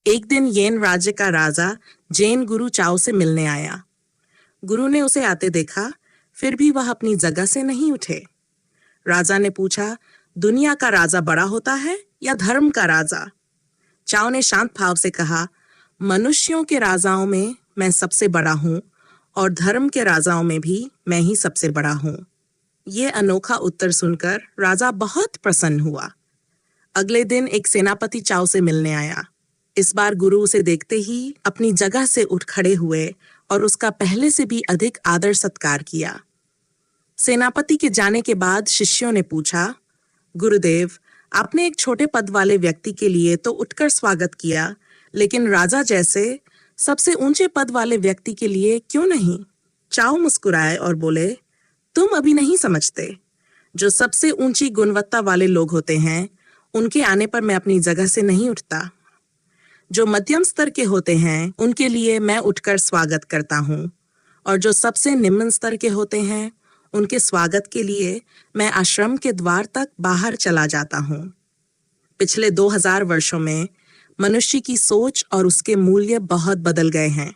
एक दिन येन राज्य का राजा जैन गुरु चाओ से मिलने आया। गुरु ने उसे आते देखा, फिर भी वह अपनी जगह से नहीं उठे। राजा ने पूछा, दुनिया का राजा बड़ा होता है या धर्म का राजा? चाओ ने शांत भाव से कहा, मनुष्यों के राजाओं में मैं सबसे बड़ा हूँ और धर्म के राजाओं में भी मैं ही सबसे बड़ा हूँ। ये अनोखा उत्तर सुनकर राजा बहुत प्रसन्न हुआ। अगले दिन एक सेनापति चाओ से मिलने आया। इस बार गुरु उसे देखते ही अपनी जगह से उठ खड़े हुए और उसका पहले से भी अधिक आदर सत्कार किया। सेनापति के जाने के बाद शिष्यों ने पूछा, गुरुदेव, आपने एक छोटे पद वाले व्यक्ति के लिए तो उठकर स्वागत किया, लेकिन राजा जैसे सबसे ऊंचे पद वाले व्यक्ति के लिए क्यों नहीं? चाओ मुस्कुराए और बोले, तुम अभी नहीं समझते। जो सबसे ऊंची गुणवत्ता वाले लोग होते हैं, उनके आने पर मैं अपनी जगह से नहीं उठता। जो मध्यम स्तर के होते हैं, उनके लिए मैं उठकर स्वागत करता हूँ, और जो सबसे निम्न स्तर के होते हैं, उनके स्वागत के लिए मैं आश्रम के द्वार तक बाहर चला जाता हूँ। पिछले 2000 वर्षों में मनुष्य की सोच और उसके मूल्य बहुत बदल गए हैं।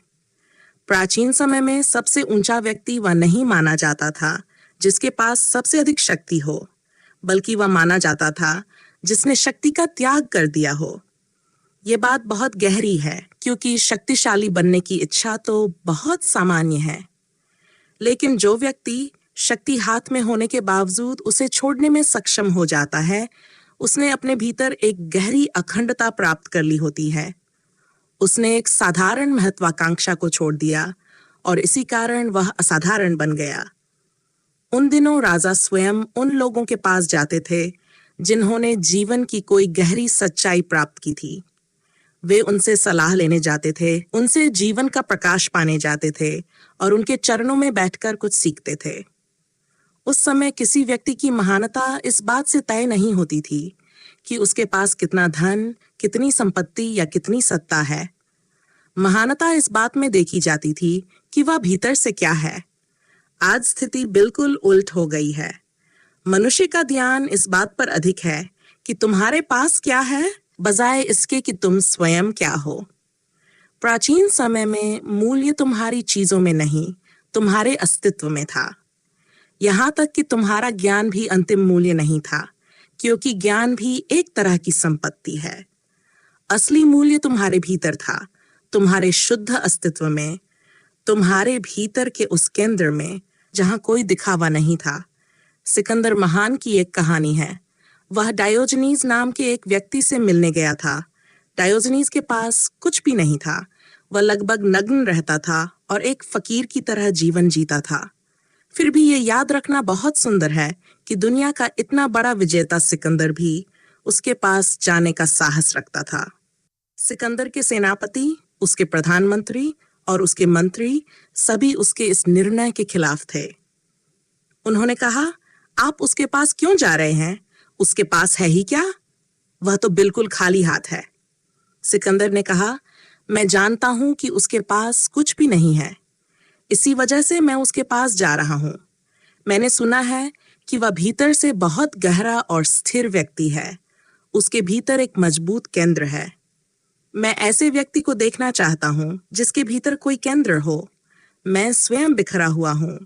प्राचीन समय में सबसे ऊंचा व्यक्ति वह नहीं माना जाता था जिसके पास सबसे अधिक शक्ति हो, बल्कि वह माना जाता था जिसने शक्ति का त्याग कर दिया हो। ये बात बहुत गहरी है, क्योंकि शक्तिशाली बनने की इच्छा तो बहुत सामान्य है, लेकिन जो व्यक्ति शक्ति हाथ में होने के बावजूद उसे छोड़ने में सक्षम हो जाता है, उसने अपने भीतर एक गहरी अखंडता प्राप्त कर ली होती है। उसने एक साधारण महत्वाकांक्षा को छोड़ दिया और इसी कारण वह असाधारण बन गया। उन दिनों राजा स्वयं उन लोगों के पास जाते थे जिन्होंने जीवन की कोई गहरी सच्चाई प्राप्त की थी। वे उनसे सलाह लेने जाते थे, उनसे जीवन का प्रकाश पाने जाते थे और उनके चरणों में बैठकर कुछ सीखते थे। उस समय किसी व्यक्ति की महानता इस बात से तय नहीं होती थी कि उसके पास कितना धन, कितनी संपत्ति या कितनी सत्ता है। महानता इस बात में देखी जाती थी कि वह भीतर से क्या है। आज स्थिति बिल्कुल उल्ट हो गई है। मनुष्य का ध्यान इस बात पर अधिक है कि तुम्हारे पास क्या है, बजाय इसके कि तुम स्वयं क्या हो। प्राचीन समय में मूल्य तुम्हारी चीजों में नहीं, तुम्हारे अस्तित्व में था। यहाँ तक कि तुम्हारा ज्ञान भी अंतिम मूल्य नहीं था, क्योंकि ज्ञान भी एक तरह की संपत्ति है। असली मूल्य तुम्हारे भीतर था, तुम्हारे शुद्ध अस्तित्व में, तुम्हारे भीतर के उस केंद्र में जहाँ कोई दिखावा नहीं था। सिकंदर महान की एक कहानी है। वह डायोजनीज नाम के एक व्यक्ति से मिलने गया था। डायोजनीज के पास कुछ भी नहीं था। वह लगभग नग्न रहता था और एक फकीर की तरह जीवन जीता था। फिर भी ये याद रखना बहुत सुंदर है कि दुनिया का इतना बड़ा विजेता सिकंदर भी उसके पास जाने का साहस रखता था। सिकंदर के सेनापति, उसके प्रधानमंत्री और उसके मंत्री सभी उसके इस निर्णय के खिलाफ थे। उन्होंने कहा, आप उसके पास क्यों जा रहे हैं? उसके पास है ही क्या? वह तो बिल्कुल खाली हाथ है। सिकंदर ने कहा, मैं जानता हूं कि उसके पास कुछ भी नहीं है, इसी वजह से मैं उसके पास जा रहा हूं। मैंने सुना है कि वह भीतर से बहुत गहरा और स्थिर व्यक्ति है। उसके भीतर एक मजबूत केंद्र है। मैं ऐसे व्यक्ति को देखना चाहता हूं जिसके भीतर कोई केंद्र हो। मैं स्वयं बिखरा हुआ हूं।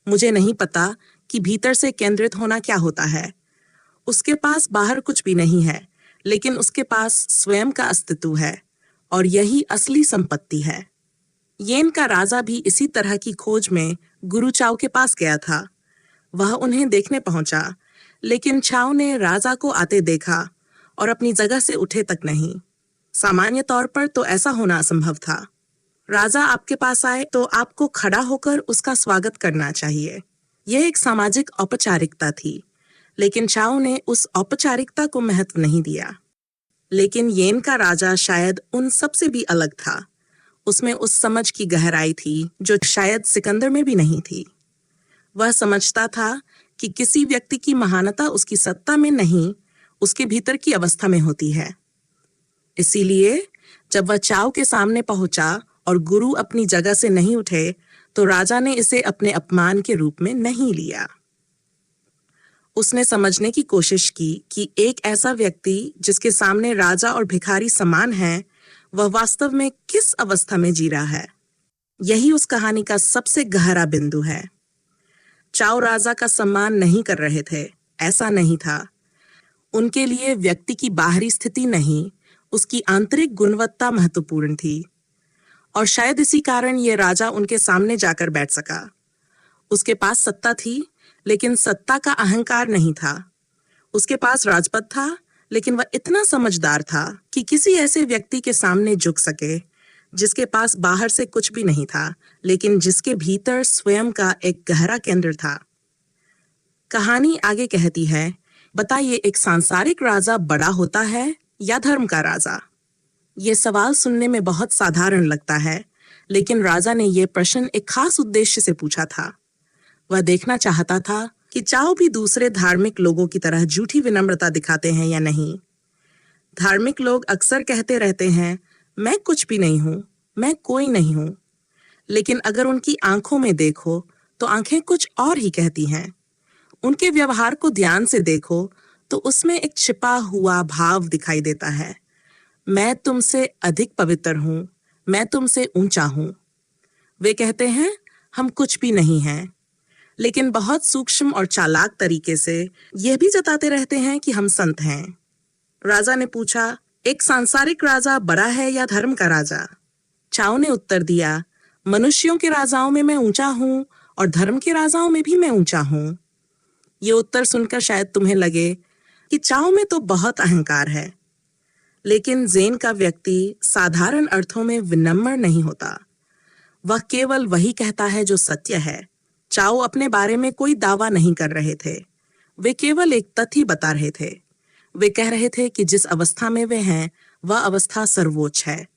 मुझे नहीं पता कि भीतर से केंद्रित होना क्या होता है। उसके पास बाहर कुछ भी नहीं है, लेकिन उसके पास स्वयं का अस्तित्व है, और यही असली संपत्ति है। येन का राजा भी इसी तरह की खोज में गुरु चाओ के पास गया था। वह उन्हें देखने पहुंचा, लेकिन चाओ ने राजा को आते देखा और अपनी जगह से उठे तक नहीं। सामान्य तौर पर तो ऐसा होना असंभव था। राजा आपके पास आए तो आपको खड़ा होकर उसका स्वागत करना चाहिए। यह एक सामाजिक औपचारिकता थी, लेकिन चाओ ने उस औपचारिकता को महत्व नहीं दिया। लेकिन येन का राजा शायद उन सब से भी अलग था। उसमें उस समझ की गहराई थी जो शायद सिकंदर में भी नहीं थी। वह समझता था कि किसी व्यक्ति की महानता उसकी सत्ता में नहीं, उसके भीतर की अवस्था में होती है। इसीलिए जब वह चाओ के सामने पहुंचा और गुरु अपनी जगह से नहीं उठे, तो राजा ने इसे अपने अपमान के रूप में नहीं लिया। उसने समझने की कोशिश की कि एक ऐसा व्यक्ति जिसके सामने राजा और भिखारी समान हैं, वह वास्तव में किस अवस्था में जी रहा है। यही उस कहानी का सबसे गहरा बिंदु है। चाओ राजा का सम्मान नहीं कर रहे थे, ऐसा नहीं था। उनके लिए व्यक्ति की बाहरी स्थिति नहीं, उसकी आंतरिक गुणवत्ता महत्वपूर्ण थी। और शायद इसी कारण ये राजा उनके सामने जाकर बैठ सका। उसके पास सत्ता थी, लेकिन सत्ता का अहंकार नहीं था। उसके पास राजपद था, लेकिन वह इतना समझदार था कि किसी ऐसे व्यक्ति के सामने झुक सके जिसके पास बाहर से कुछ भी नहीं था, लेकिन जिसके भीतर स्वयं का एक गहरा केंद्र था। कहानी आगे कहती है, बताइए एक सांसारिक राजा बड़ा होता है या धर्म का राजा? ये सवाल सुनने में बहुत साधारण लगता है, लेकिन राजा ने यह प्रश्न एक खास उद्देश्य से पूछा था। वह देखना चाहता था कि चाओ भी दूसरे धार्मिक लोगों की तरह झूठी विनम्रता दिखाते हैं या नहीं। धार्मिक लोग अक्सर कहते रहते हैं, मैं कुछ भी नहीं हूं, मैं कोई नहीं हूं। लेकिन अगर उनकी आंखों में देखो तो आंखें कुछ और ही कहती हैं। उनके व्यवहार को ध्यान से देखो तो उसमें एक छिपा हुआ भाव दिखाई देता है। मैं तुमसे अधिक पवित्र हूं, मैं तुमसे ऊंचा हूं। वे कहते हैं हम कुछ भी नहीं हैं, लेकिन बहुत सूक्ष्म और चालाक तरीके से यह भी जताते रहते हैं कि हम संत हैं। राजा ने पूछा, एक सांसारिक राजा बड़ा है या धर्म का राजा? चाओ ने उत्तर दिया, मनुष्यों के राजाओं में मैं ऊंचा हूं और धर्म के राजाओं में भी मैं ऊंचा हूं। ये उत्तर सुनकर शायद तुम्हें लगे कि चाओ में तो बहुत अहंकार है, लेकिन ज़ेन का व्यक्ति साधारण अर्थों में विनम्र नहीं होता। वह केवल वही कहता है जो सत्य है। चाओ अपने बारे में कोई दावा नहीं कर रहे थे, वे केवल एक तथ्य बता रहे थे। वे कह रहे थे कि जिस अवस्था में वे हैं वह अवस्था सर्वोच्च है।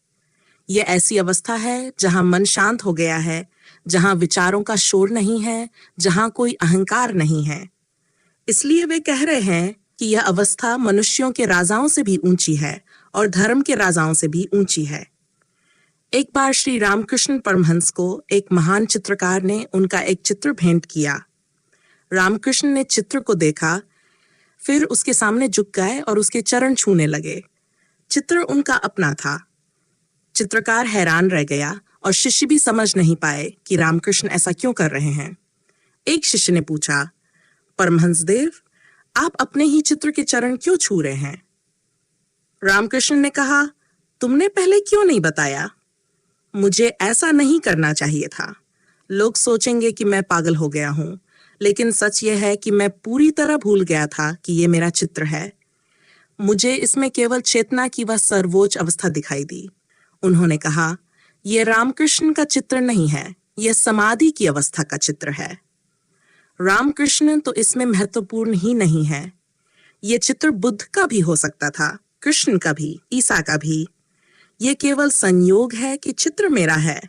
यह ऐसी अवस्था है जहां मन शांत हो गया है, जहां विचारों का शोर नहीं है, जहां कोई अहंकार नहीं है। इसलिए वे कह रहे हैं कि यह अवस्था मनुष्यों के राजाओं से भी ऊंची है और धर्म के राजाओं से भी ऊंची है। एक बार श्री रामकृष्ण परमहंस को एक महान चित्रकार ने उनका एक चित्र भेंट किया। रामकृष्ण ने चित्र को देखा, फिर उसके सामने झुक गए और उसके चरण छूने लगे। चित्र उनका अपना था। चित्रकार हैरान रह गया और शिष्य भी समझ नहीं पाए कि रामकृष्ण ऐसा क्यों कर रहे हैं। एक शिष्य ने पूछा, परमहंस देव, आप अपने ही चित्र के चरण क्यों छू रहे हैं? रामकृष्ण ने कहा, तुमने पहले क्यों नहीं बताया? मुझे ऐसा नहीं करना चाहिए था। लोग सोचेंगे कि मैं पागल हो गया हूं, लेकिन सच यह है कि मैं पूरी तरह भूल गया था कि यह मेरा चित्र है। मुझे इसमें केवल चेतना की वह सर्वोच्च अवस्था दिखाई दी। उन्होंने कहा, यह रामकृष्ण का चित्र नहीं है, यह समाधि की अवस्था का चित्र है। रामकृष्ण तो इसमें महत्वपूर्ण ही नहीं है। यह चित्र बुद्ध का भी हो सकता था, कृष्ण का भी, ईसा का भी। यह केवल संयोग है कि चित्र मेरा है।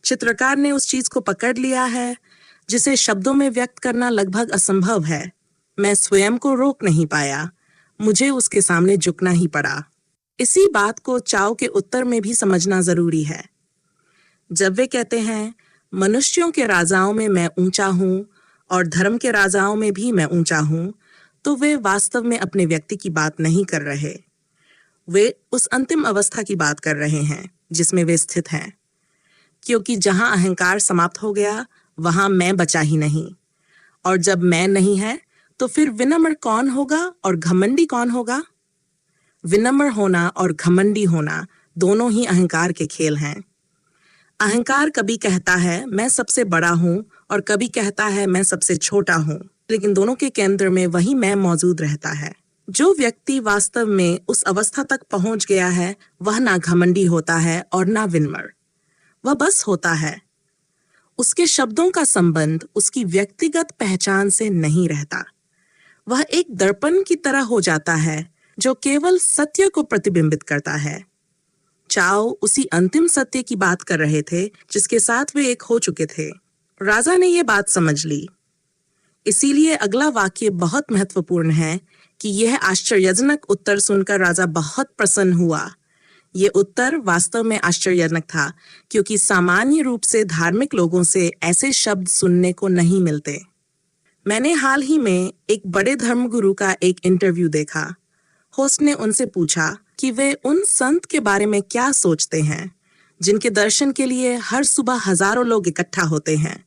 चित्रकार ने उस चीज को पकड़ लिया है जिसे शब्दों में व्यक्त करना लगभग असंभव है। मैं स्वयं को रोक नहीं पाया, मुझे उसके सामने झुकना ही पड़ा। इसी बात को चाओ के उत्तर में भी समझना जरूरी है। जब वे कहते हैं मनुष्यों के राजाओं में मैं ऊंचा हूं और धर्म के राजाओं में भी मैं ऊंचा हूं, तो वे वास्तव में अपने व्यक्ति की बात नहीं कर रहे। वे उस अंतिम अवस्था की बात कर रहे हैं जिसमें वे स्थित हैं, क्योंकि जहां अहंकार समाप्त हो गया वहां मैं बचा ही नहीं। और जब मैं नहीं है तो फिर विनम्र कौन होगा और घमंडी कौन होगा? विनम्र होना और घमंडी होना दोनों ही अहंकार के खेल हैं। अहंकार कभी कहता है मैं सबसे बड़ा हूं और कभी कहता है मैं सबसे छोटा हूं, लेकिन दोनों के केंद्र में वही मैं मौजूद रहता है। जो व्यक्ति वास्तव में उस अवस्था तक पहुंच गया है वह ना घमंडी होता है और ना विनम्र, वह बस होता है। उसके शब्दों का संबंध उसकी व्यक्तिगत पहचान से नहीं रहता। वह एक दर्पण की तरह हो जाता है जो केवल सत्य को प्रतिबिंबित करता है। चाओ उसी अंतिम सत्य की बात कर रहे थे जिसके साथ वे एक हो चुके थे। राजा ने यह बात समझ ली। इसीलिए अगला वाक्य बहुत महत्वपूर्ण है कि यह आश्चर्यजनक उत्तर सुनकर राजा बहुत प्रसन्न हुआ। ये उत्तर वास्तव में आश्चर्यजनक था, क्योंकि सामान्य रूप से धार्मिक लोगों से ऐसे शब्द सुनने को नहीं मिलते। मैंने हाल ही में एक बड़े धर्मगुरु का एक इंटरव्यू देखा। होस्ट ने उनसे पूछा, कि वे उन संत के बारे में क्या सोचते हैं जिनके दर्शन के लिए हर सुबह हजारों लोग इकट्ठा होते हैं,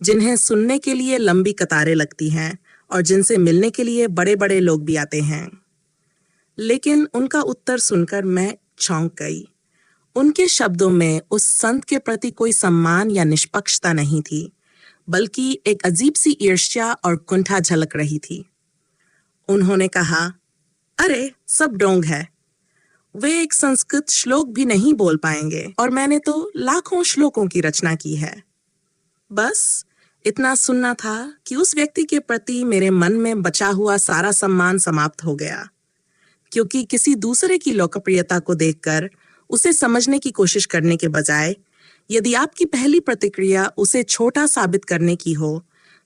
जिन्हें सुनने के लिए लंबी कतारें लगती हैं और जिनसे मिलने के लिए बड़े बड़े लोग भी आते हैं। लेकिन उनका उत्तर सुनकर मैं चौंक गई। उनके शब्दों में उस संत के प्रति कोई सम्मान या निष्पक्षता नहीं थी, बल्कि एक अजीब सी ईर्ष्या और कुंठा झलक रही थी। उन्होंने कहा, अरे सब डोंग है, वे एक संस्कृत श्लोक भी नहीं बोल पाएंगे और मैंने तो लाखों श्लोकों की रचना की है। बस इतना सुनना था कि उस व्यक्ति के प्रति मेरे मन में बचा हुआ सारा सम्मान समाप्त हो गया, क्योंकि किसी दूसरे की लोकप्रियता को देखकर उसे समझने की कोशिश करने के बजाय यदि आपकी पहली प्रतिक्रिया उसे छोटा साबित करने की हो,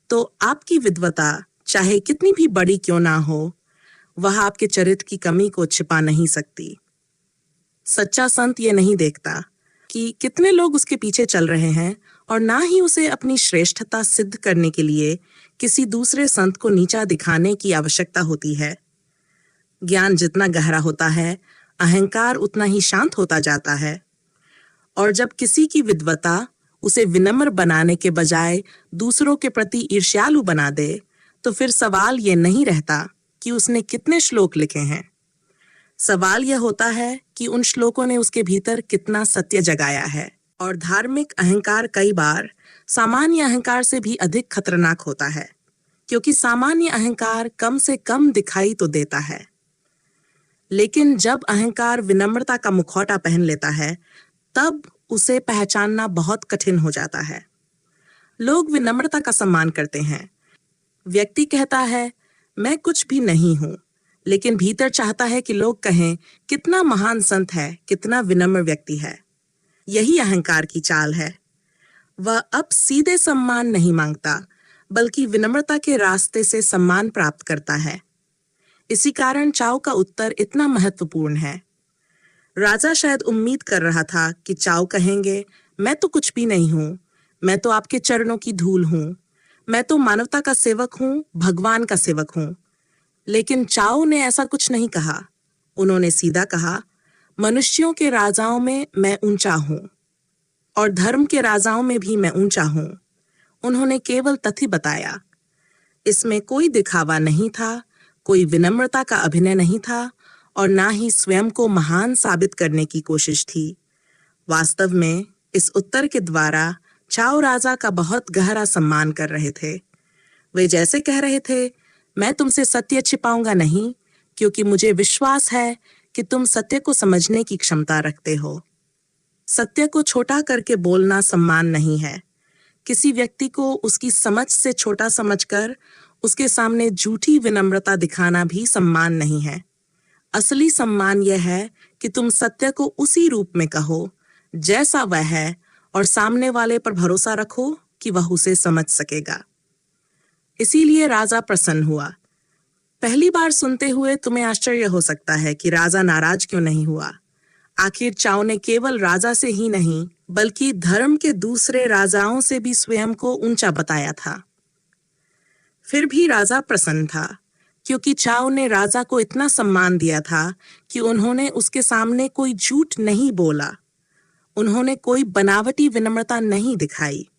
तो आपकी विद्वता चाहे कितनी भी बड़ी क्यों ना हो, वह आपके चरित्र की कमी को छिपा नहीं सकती। सच्चा संत ये नहीं देखता कि कितने लोग उसके पीछे चल रहे हैं और ना ही उसे अपनी श्रेष्ठता सिद्ध करने के लिए किसी दूसरे संत को नीचा दिखाने की आवश्यकता होती है। ज्ञान जितना गहरा होता है, अहंकार उतना ही शांत होता जाता है। और जब किसी की विद्वता उसे विनम्र बनाने के बजाय दूसरों के प्रति ईर्ष्यालु बना दे, तो फिर सवाल ये नहीं रहता कि उसने कितने श्लोक लिखे हैं। सवाल यह होता है कि उन श्लोकों ने उसके भीतर कितना सत्य जगाया है। और धार्मिक अहंकार कई बार सामान्य अहंकार से भी अधिक खतरनाक होता है, क्योंकि सामान्य अहंकार कम से कम दिखाई तो देता है, लेकिन जब अहंकार विनम्रता का मुखौटा पहन लेता है, तब उसे पहचानना बहुत कठिन हो जाता है। लोग विनम्रता का सम्मान करते हैं। व्यक्ति कहता है, मैं कुछ भी नहीं हूं, लेकिन भीतर चाहता है कि लोग कहें, कितना महान संत है, कितना विनम्र व्यक्ति है। यही अहंकार की चाल है। वह अब सीधे सम्मान नहीं मांगता, बल्कि विनम्रता के रास्ते से सम्मान प्राप्त करता है। इसी कारण चाओ का उत्तर इतना महत्वपूर्ण है। राजा शायद उम्मीद कर रहा था कि चाओ कहेंगे, मैं तो कुछ भी नहीं हूं, मैं तो आपके चरणों की धूल हूं, मैं तो मानवता का सेवक हूं, भगवान का सेवक हूं। लेकिन चाओ ने ऐसा कुछ नहीं कहा। उन्होंने सीधा कहा, मनुष्यों के राजाओं में मैं ऊंचा हूं और धर्म के राजाओं में भी मैं ऊंचा हूं। उन्होंने केवल तथ्य बताया। इसमें कोई दिखावा नहीं था, कोई विनम्रता का अभिनय नहीं था और ना ही स्वयं को महान साबित करने की कोशिश थी। वास्तव में इस उत्तर के द्वारा चाओ राजा का बहुत गहरा सम्मान कर रहे थे। वे जैसे कह रहे थे, मैं तुमसे सत्य छिपाऊंगा नहीं, क्योंकि मुझे विश्वास है कि तुम सत्य को समझने की क्षमता रखते हो। सत्य को छोटा करके बोलना सम्मान नहीं है। किसी व्यक्ति को उसकी समझ से छोटा समझकर उसके सामने झूठी विनम्रता दिखाना भी सम्मान नहीं है। असली सम्मान यह है कि तुम सत्य को उसी रूप में कहो जैसा वह है और सामने वाले पर भरोसा रखो कि वह उसे समझ सकेगा। इसीलिए राजा प्रसन्न हुआ। पहली बार सुनते हुए तुम्हें आश्चर्य हो सकता है कि राजा नाराज क्यों नहीं हुआ। आखिर चाओ ने केवल राजा से ही नहीं, बल्कि धर्म के दूसरे राजाओं से भी स्वयं को ऊंचा बताया था। फिर भी राजा प्रसन्न था, क्योंकि चाओ ने राजा को इतना सम्मान दिया था कि उन्होंने उसके सामने कोई झूठ नहीं बोला। उन्होंने कोई बनावटी विनम्रता नहीं दिखाई।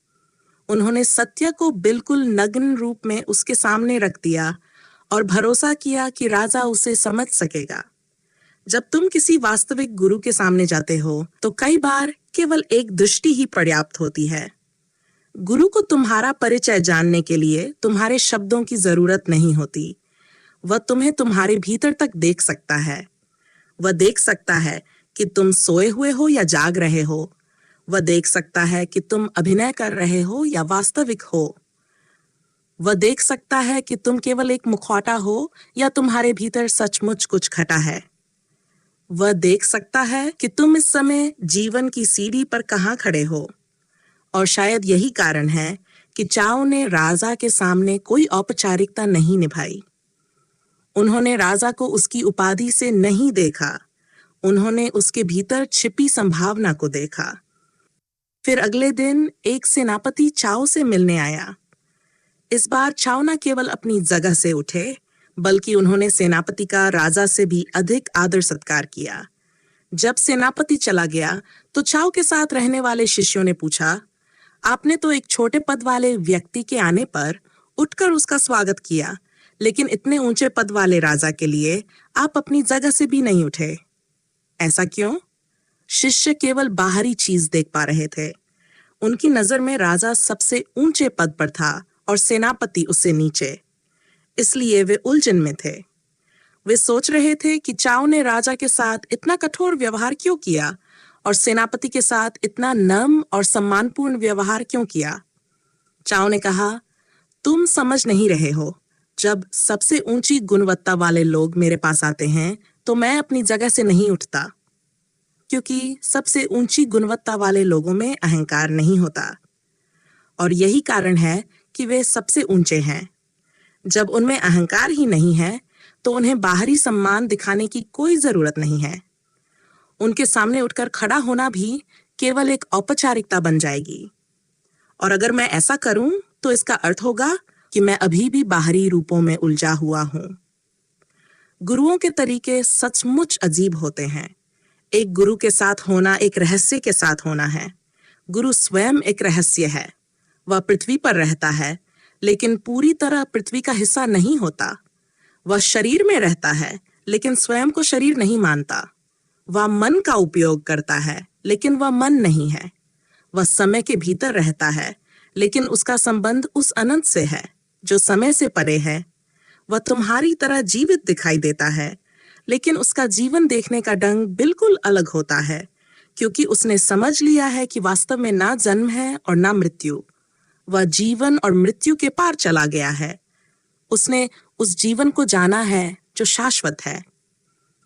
उन्होंने सत्य को बिल्कुल नग्न रूप में उसके सामने रख दिया और भरोसा किया कि राजा उसे समझ सकेगा। जब तुम किसी वास्तविक गुरु के सामने जाते हो, तो कई बार केवल एक दृष्टि ही पर्याप्त होती है। गुरु को तुम्हारा परिचय जानने के लिए तुम्हारे शब्दों की जरूरत नहीं होती। वह तुम्हें तुम्हारे भीतर तक देख सकता है। वह देख सकता है कि तुम सोए हुए हो या जाग रहे हो। वह देख सकता है कि तुम अभिनय कर रहे हो या वास्तविक हो। वह देख सकता है कि तुम केवल एक मुखौटा हो या तुम्हारे भीतर सचमुच कुछ खटा है। वह देख सकता है कि तुम इस समय जीवन की सीढ़ी पर कहाँ खड़े हो। और शायद यही कारण है कि चाओ ने राजा के सामने कोई औपचारिकता नहीं निभाई। उन्होंने राजा को उसकी उपाधि से नहीं देखा, उन्होंने उसके भीतर छिपी संभावना को देखा। फिर अगले दिन एक सेनापति चाओ से मिलने आया। इस बार चाओ न केवल अपनी जगह से उठे, बल्कि उन्होंने सेनापति का राजा से भी अधिक आदर सत्कार किया। जब सेनापति चला गया तो चाओ के साथ रहने वाले शिष्यों ने पूछा, आपने तो एक छोटे पद वाले व्यक्ति के आने पर उठकर उसका स्वागत किया, लेकिन इतने ऊंचे पद वाले राजा के लिए आप अपनी जगह से भी नहीं उठे। ऐसा क्यों? शिष्य केवल बाहरी चीज देख पा रहे थे। उनकी नजर में राजा सबसे ऊंचे पद पर था और सेनापति उससे नीचे, इसलिए वे उलझन में थे। वे सोच रहे थे कि चाओ ने राजा के साथ इतना कठोर व्यवहार क्यों किया और सेनापति के साथ इतना नम्र और सम्मानपूर्ण व्यवहार क्यों किया। चाओ ने कहा, तुम समझ नहीं रहे हो। जब सबसे ऊंची गुणवत्ता वाले लोग मेरे पास आते हैं तो मैं अपनी जगह से नहीं उठता, क्योंकि सबसे ऊंची गुणवत्ता वाले लोगों में अहंकार नहीं होता और यही कारण है कि वे सबसे ऊंचे हैं। जब उनमें अहंकार ही नहीं है तो उन्हें बाहरी सम्मान दिखाने की कोई जरूरत नहीं है। उनके सामने उठकर खड़ा होना भी केवल एक औपचारिकता बन जाएगी। और अगर मैं ऐसा करूं तो इसका अर्थ होगा कि मैं अभी भी बाहरी रूपों में उलझा हुआ हूं। गुरुओं के तरीके सचमुच अजीब होते हैं। एक गुरु के साथ होना एक रहस्य के साथ होना है। गुरु स्वयं एक रहस्य है। वह पृथ्वी पर रहता है, लेकिन पूरी तरह पृथ्वी का हिस्सा नहीं होता। वह शरीर में रहता है, लेकिन स्वयं को शरीर नहीं मानता। वह मन का उपयोग करता है, लेकिन वह मन नहीं है। वह समय के भीतर रहता है, लेकिन उसका संबंध उस अनंत से है जो समय से परे है। वह तुम्हारी तरह जीवित दिखाई देता है, लेकिन उसका जीवन देखने का ढंग बिल्कुल अलग होता है, क्योंकि उसने समझ लिया है कि वास्तव में ना जन्म है और ना मृत्यु। वह जीवन और मृत्यु के पार चला गया है। उसने उस जीवन को जाना है जो शाश्वत है।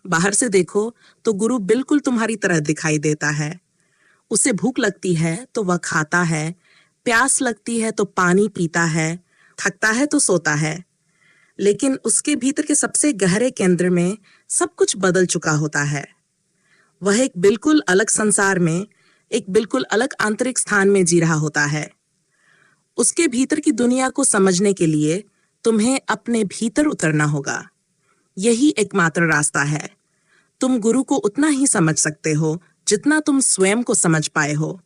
बाहर से देखो तो गुरु बिल्कुल तुम्हारी तरह दिखाई देता है। उसे भूख लगती है तो वह खाता है, प्यास लगती है तो पानी पीता है, थकता है तो सोता है। लेकिन उसके भीतर के सबसे गहरे केंद्र में सब कुछ बदल चुका होता है। वह एक बिल्कुल अलग संसार में, एक बिल्कुल अलग आंतरिक स्थान में जी रहा होता है। उसके भीतर की दुनिया को समझने के लिए तुम्हें अपने भीतर उतरना होगा। यही एकमात्र रास्ता है। तुम गुरु को उतना ही समझ सकते हो जितना तुम स्वयं को समझ पाए हो।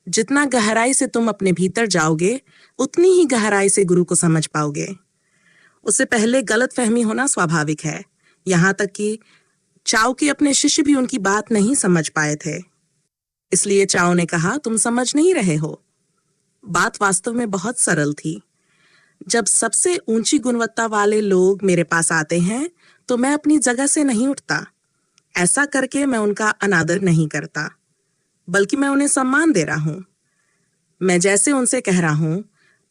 जितना गहराई से तुम अपने भीतर जाओगे, उतनी ही गहराई से गुरु को समझ पाओगे। उससे पहले गलतफहमी होना स्वाभाविक है। यहाँ तक कि चाओ के अपने शिष्य भी उनकी बात नहीं समझ पाए थे। इसलिए चाओ ने कहा, तुम समझ नहीं रहे हो। बात वास्तव में बहुत सरल थी। जब सबसे ऊंची गुणवत्ता वाले लोग मेरे पास आते हैं तो मैं अपनी जगह से नहीं उठता। ऐसा करके मैं उनका अनादर नहीं करता, बल्कि मैं उन्हें सम्मान दे रहा हूं। मैं जैसे उनसे कह रहा हूं,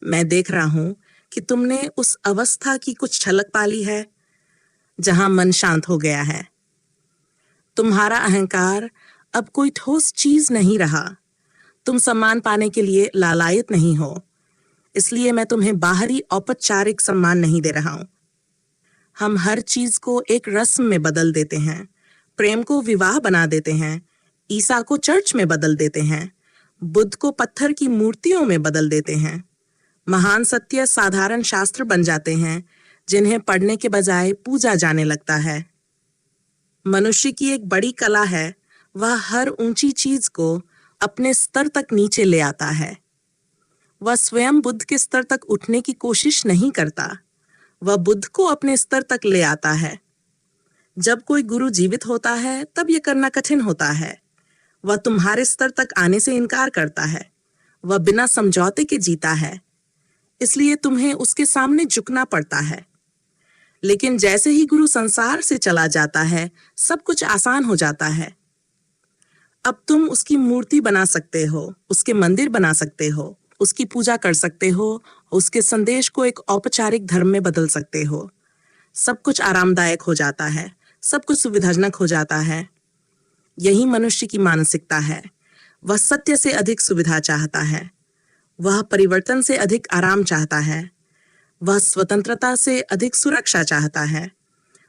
मैं देख रहा हूं कि तुमने उस अवस्था की कुछ झलक पाली है जहां मन शांत हो गया है। तुम्हारा अहंकार अब कोई ठोस चीज नहीं रहा। तुम सम्मान पाने के लिए लालायित नहीं हो, इसलिए मैं तुम्हें बाहरी औपचारिक सम्मान नहीं दे रहा हूं। हम हर चीज को एक रस्म में बदल देते हैं। प्रेम को विवाह बना देते हैं, ईसा को चर्च में बदल देते हैं, बुद्ध को पत्थर की मूर्तियों में बदल देते हैं। महान सत्य साधारण शास्त्र बन जाते हैं जिन्हें पढ़ने के बजाय पूजा जाने लगता है। मनुष्य की एक बड़ी कला है, वह हर ऊंची चीज को अपने स्तर तक नीचे ले आता है। वह स्वयं बुद्ध के स्तर तक उठने की कोशिश नहीं करता, वह बुद्ध को अपने स्तर तक ले आता है। जब कोई गुरु जीवित होता है तब यह करना कठिन होता है। वह तुम्हारे स्तर तक आने से इनकार करता है। वह बिना समझौते के जीता है, इसलिए तुम्हें उसके सामने झुकना पड़ता है। लेकिन जैसे ही गुरु संसार से चला जाता है, सब कुछ आसान हो जाता है। अब तुम उसकी मूर्ति बना सकते हो, उसके मंदिर बना सकते हो, उसकी पूजा कर सकते हो, उसके संदेश को एक औपचारिक धर्म में बदल सकते हो। सब कुछ आरामदायक हो जाता है, सब कुछ सुविधाजनक हो जाता है। यही मनुष्य की मानसिकता है। वह सत्य से अधिक सुविधा चाहता है, वह परिवर्तन से अधिक आराम चाहता है, वह स्वतंत्रता से अधिक सुरक्षा चाहता है,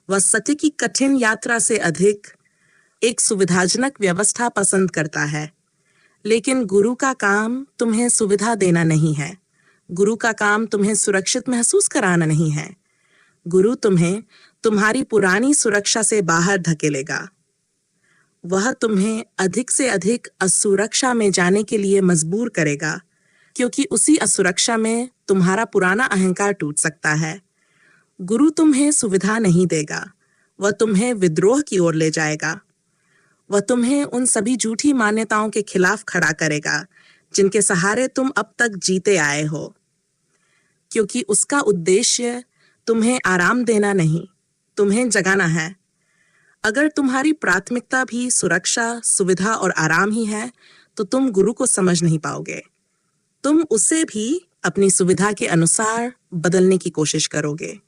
वह सत्य की कठिन यात्रा से अधिक एक सुविधाजनक व्यवस्था पसंद करता है। लेकिन गुरु का काम तुम्हें सुविधा देना नहीं है। गुरु का काम तुम्हें सुरक्षित महसूस कराना नहीं है। गुरु तुम्हें तुम्हारी पुरानी सुरक्षा से बाहर धकेलेगा। वह तुम्हें अधिक से अधिक असुरक्षा में जाने के लिए मजबूर करेगा, क्योंकि उसी असुरक्षा में तुम्हारा पुराना अहंकार टूट सकता है। गुरु तुम्हें सुविधा नहीं देगा, वह तुम्हें विद्रोह की ओर ले जाएगा। वह तुम्हें उन सभी झूठी मान्यताओं के खिलाफ खड़ा करेगा जिनके सहारे तुम अब तक जीते आए हो, क्योंकि उसका उद्देश्य तुम्हें आराम देना नहीं, तुम्हें जगाना है। अगर तुम्हारी प्राथमिकता भी सुरक्षा, सुविधा और आराम ही है, तो तुम गुरु को समझ नहीं पाओगे। तुम उसे भी अपनी सुविधा के अनुसार बदलने की कोशिश करोगे।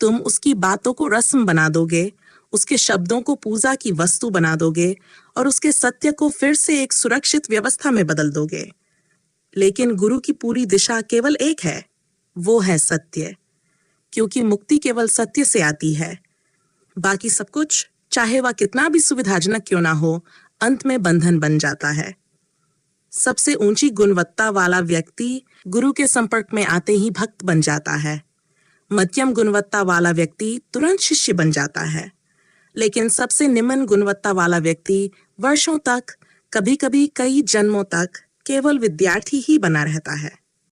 तुम उसकी बातों को रस्म बना दोगे, उसके शब्दों को पूजा की वस्तु बना दोगे और उसके सत्य को फिर से एक सुरक्षित व्यवस्था में बदल दोगे। लेकिन गुरु की पूरी दिशा केवल एक है, वो है सत्य, क्योंकि मुक्ति केवल सत्य से आती है। बाकी सब कुछ, चाहे वह कितना भी सुविधाजनक क्यों ना हो, अंत में बंधन बन जाता है। सबसे ऊंची गुणवत्ता वाला व्यक्ति गुरु के संपर्क में आते ही भक्त बन जाता है। मध्यम गुणवत्ता वाला व्यक्ति तुरंत शिष्य बन जाता है, लेकिन सबसे निम्न गुणवत्ता वाला व्यक्ति वर्षों तक, कभी-कभी कई जन्मों तक केवल विद्यार्थी ही बना रहता है।